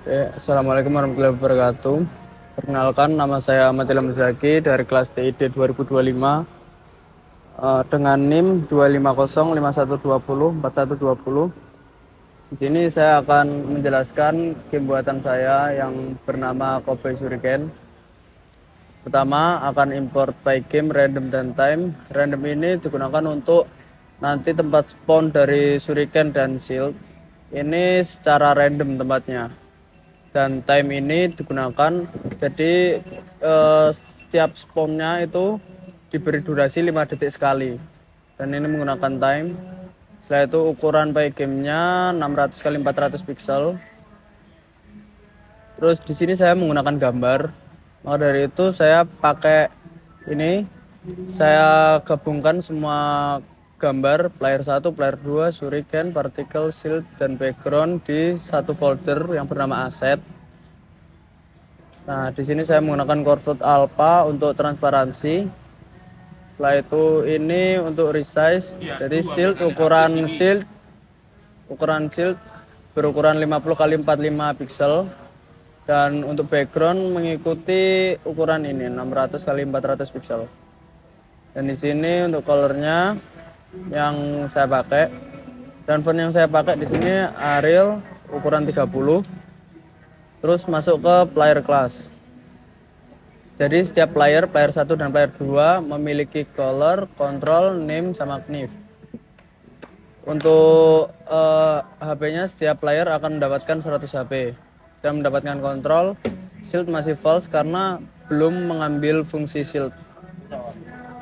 Assalamualaikum warahmatullahi wabarakatuh. Perkenalkan, nama saya Ahmad Ilham Zaki dari kelas TID 2025 dengan NIM 25051204120. Di sini saya akan menjelaskan game buatan saya yang bernama Kobe Shuriken. Pertama, akan import Pygame random dan time. Random ini digunakan untuk nanti tempat spawn dari Shuriken dan Shield. Ini secara random tempatnya. Dan time ini digunakan, jadi setiap spawnnya itu diberi durasi 5 detik sekali, dan ini menggunakan time. Setelah itu ukuran Pygamenya 600 x 400 pixel. Terus di sini saya menggunakan gambar, maka dari itu saya pakai ini, saya gabungkan semua gambar player 1, player 2, shuriken, particle, shield, dan background di satu folder yang bernama asset. Nah, di sini saya menggunakan Corvold Alpha untuk transparansi. Setelah itu ini untuk resize. Jadi ukuran shield berukuran 50 x 45 pixel, dan untuk background mengikuti ukuran ini 600 x 400 pixel. Dan di sini untuk colornya yang saya pakai, dan font yang saya pakai di sini Arial ukuran 30. Terus masuk ke player class. Jadi setiap player 1 dan player 2 memiliki color, control, name, sama knif. Untuk HP-nya setiap player akan mendapatkan 100 HP dan mendapatkan kontrol. Shield masih false karena belum mengambil fungsi shield.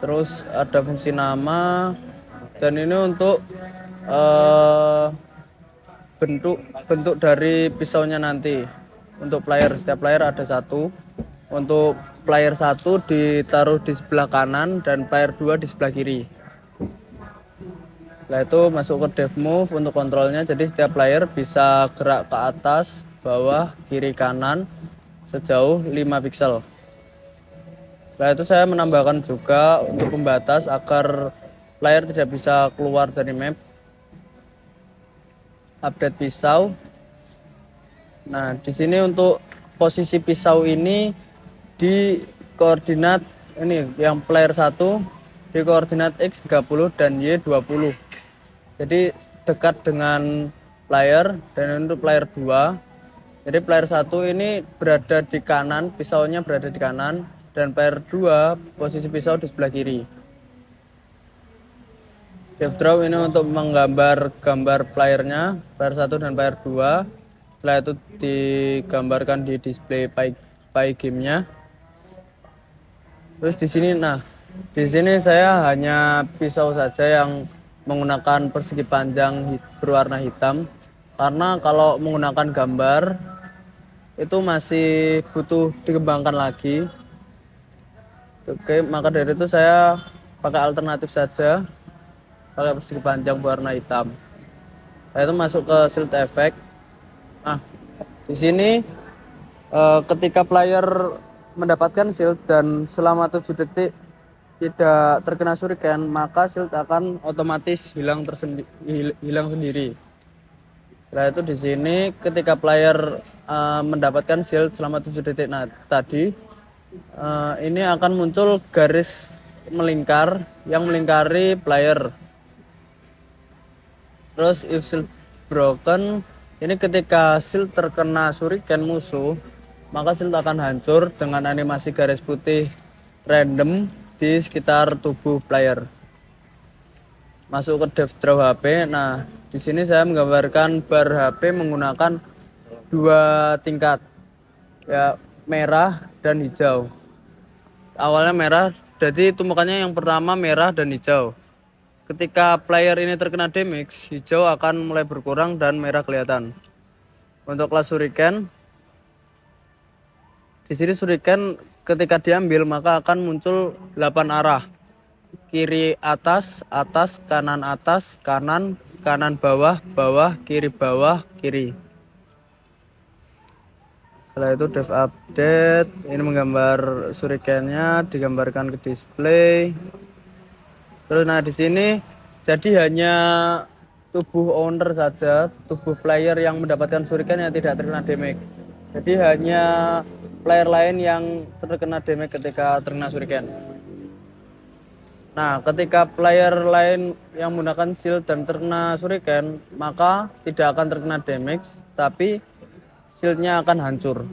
Terus ada fungsi nama, dan ini untuk bentuk dari pisaunya nanti. Untuk player, setiap player ada satu. Untuk player 1 ditaruh di sebelah kanan dan player 2 di sebelah kiri. Setelah itu masuk ke dev move untuk kontrolnya. Jadi setiap player bisa gerak ke atas, bawah, kiri, kanan sejauh 5 pixel. Setelah itu saya menambahkan juga untuk pembatas agar player tidak bisa keluar dari map. Update pisau. Nah, di sini untuk posisi pisau ini di koordinat ini, yang player 1 di koordinat X 30 dan Y 20. Jadi dekat dengan player, dan untuk player 2. Jadi player 1 ini berada di kanan, pisaunya berada di kanan, dan player 2 posisi pisau di sebelah kiri. Dev draw ini untuk menggambar gambar playernya, player 1 dan player 2. Setelah itu digambarkan di display Pygamenya. Terus di sini saya hanya pisau saja yang menggunakan persegi panjang berwarna hitam, karena kalau menggunakan gambar itu masih butuh dikembangkan lagi. Oke, maka dari itu saya pakai alternatif saja, pakai persegi panjang berwarna hitam. Saya itu masuk ke shield effect. Nah, di sini ketika player mendapatkan shield dan selama 7 detik tidak terkena shuriken, maka shield akan otomatis hilang sendiri. Setelah itu di sini ketika player mendapatkan shield selama 7 detik tadi, ini akan muncul garis melingkar yang melingkari player. Terus if shield broken, ini ketika shield terkena shuriken musuh, maka shield akan hancur dengan animasi garis putih random di sekitar tubuh player. Masuk ke dev draw HP. Nah, di sini saya menggambarkan bar HP menggunakan 2 tingkat, ya, merah dan hijau. Awalnya merah, jadi tumpukannya yang pertama merah dan hijau. Ketika player ini terkena damage, hijau akan mulai berkurang dan merah kelihatan. Untuk kelas shuriken, di sini shuriken ketika diambil maka akan muncul 8 arah. Kiri atas, atas, kanan, kanan bawah, bawah, kiri bawah, kiri. Setelah itu dev update, ini menggambar shurikennya, digambarkan ke display. Terus nah di sini jadi hanya tubuh owner saja, tubuh player yang mendapatkan shuriken yang tidak terkena damage. Jadi hanya player lain yang terkena damage ketika terkena shuriken. Nah, ketika player lain yang menggunakan shield dan terkena shuriken, maka tidak akan terkena damage, tapi shieldnya akan hancur.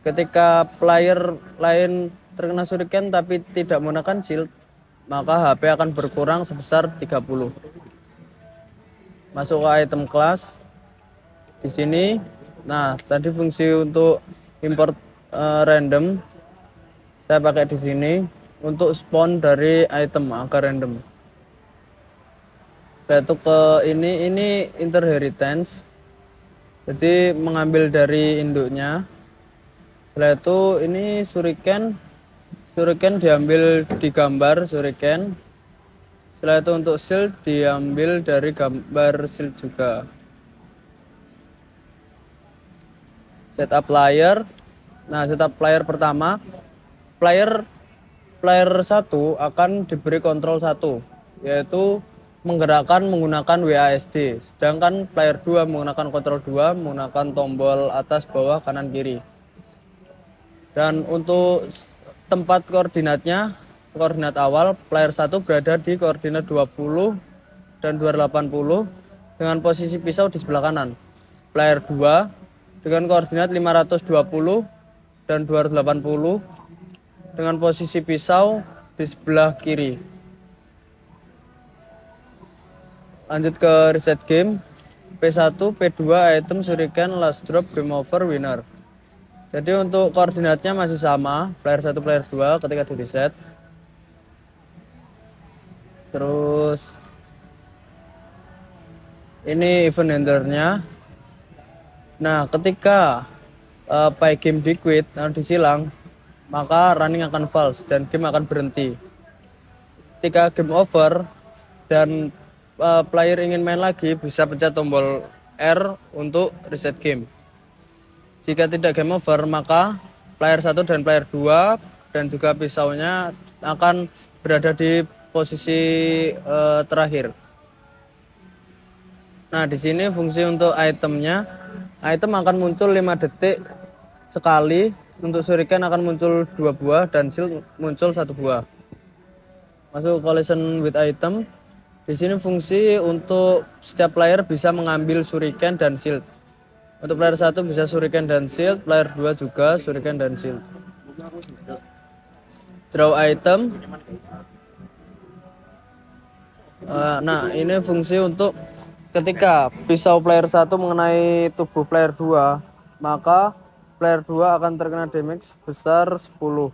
Ketika player lain terkena shuriken tapi tidak menggunakan shield, maka HP akan berkurang sebesar 30. Masuk ke item class. Di sini, nah tadi fungsi untuk import random saya pakai di sini untuk spawn dari item agar random. Setelah itu ke ini inheritance. Jadi mengambil dari induknya. Setelah itu ini shuriken diambil di gambar shuriken. Setelah itu untuk shield diambil dari gambar shield juga. Setup player. Nah, setup player pertama, player 1 akan diberi kontrol 1, yaitu menggerakkan menggunakan WASD. Sedangkan player 2 menggunakan kontrol 2, menggunakan tombol atas, bawah, kanan, kiri. Dan untuk tempat koordinatnya, koordinat awal, player 1 berada di koordinat 20 dan 280 dengan posisi pisau di sebelah kanan. Player 2 dengan koordinat 520 dan 280 dengan posisi pisau di sebelah kiri. Lanjut ke reset game. P1, P2, item, shuriken, last drop, game over, winner. Jadi untuk koordinatnya masih sama, player 1, player 2 ketika di reset. Terus ini event endernya. Nah, ketika pay game di quit atau disilang, maka running akan false dan game akan berhenti. Ketika game over dan player ingin main lagi, bisa pencet tombol R untuk reset game. Jika tidak game over, maka player 1 dan player 2 dan juga pisaunya akan berada di posisi terakhir. Nah, di sini fungsi untuk itemnya. Item akan muncul 5 detik sekali. Untuk shuriken akan muncul 2 buah dan shield muncul 1 buah. Masuk collision with item. Di sini fungsi untuk setiap player bisa mengambil shuriken dan shield. Untuk player 1 bisa shuriken dan shield, player 2 juga shuriken dan shield. Draw item. Nah, ini fungsi untuk ketika pisau player 1 mengenai tubuh player 2, maka player 2 akan terkena damage besar 10.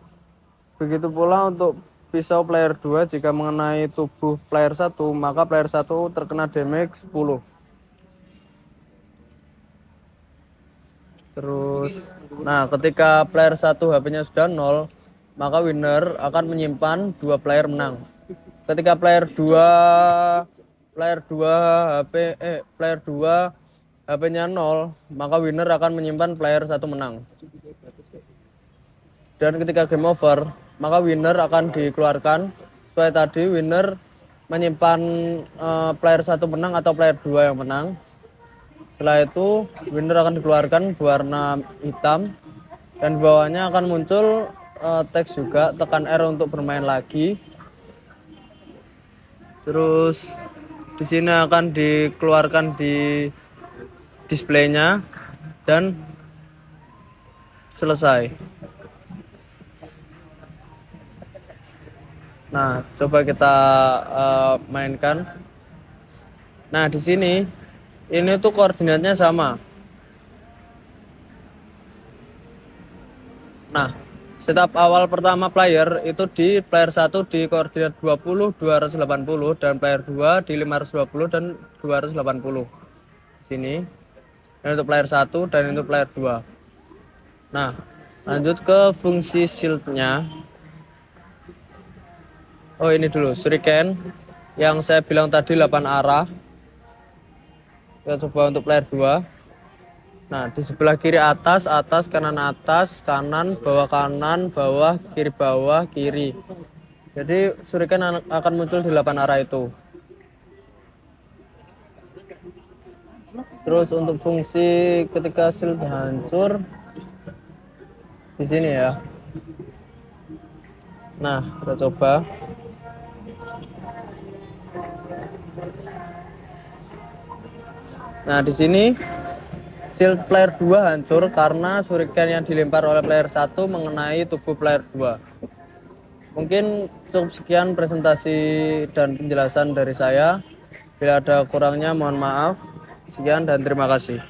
Begitu pula untuk pisau player 2 jika mengenai tubuh player 1, maka player 1 terkena damage 10. Terus, nah ketika player 1 HP-nya sudah 0, maka winner akan menyimpan 2 player menang. Ketika player 2 HP-nya 0, maka winner akan menyimpan player 1 menang. Dan ketika game over, maka winner akan dikeluarkan. Sesuai tadi, winner menyimpan player 1 menang atau player 2 yang menang. Setelah itu, winner akan dikeluarkan berwarna hitam dan di bawahnya akan muncul teks juga, tekan R untuk bermain lagi. Terus di sini akan dikeluarkan di displaynya dan selesai. Nah, coba kita mainkan. Nah, di sini ini tuh koordinatnya sama. Nah, setup awal pertama player itu di player 1 di koordinat 20 280 dan player 2 di 520 dan 280. Sini. Dan untuk player 1 dan untuk player 2. Nah, lanjut ke fungsi shieldnya. Oh, ini dulu shuriken yang saya bilang tadi 8 arah. Kita coba untuk player 2. Nah, di sebelah kiri atas, kanan, bawah, kiri. Jadi shuriken akan muncul di 8 arah itu. Terus untuk fungsi ketika shield hancur di sini ya. Nah, kita coba. Nah, di sini shield player 2 hancur karena shuriken yang dilempar oleh player 1 mengenai tubuh player 2. Mungkin cukup sekian presentasi dan penjelasan dari saya. Bila ada kurangnya mohon maaf. Sekian dan terima kasih.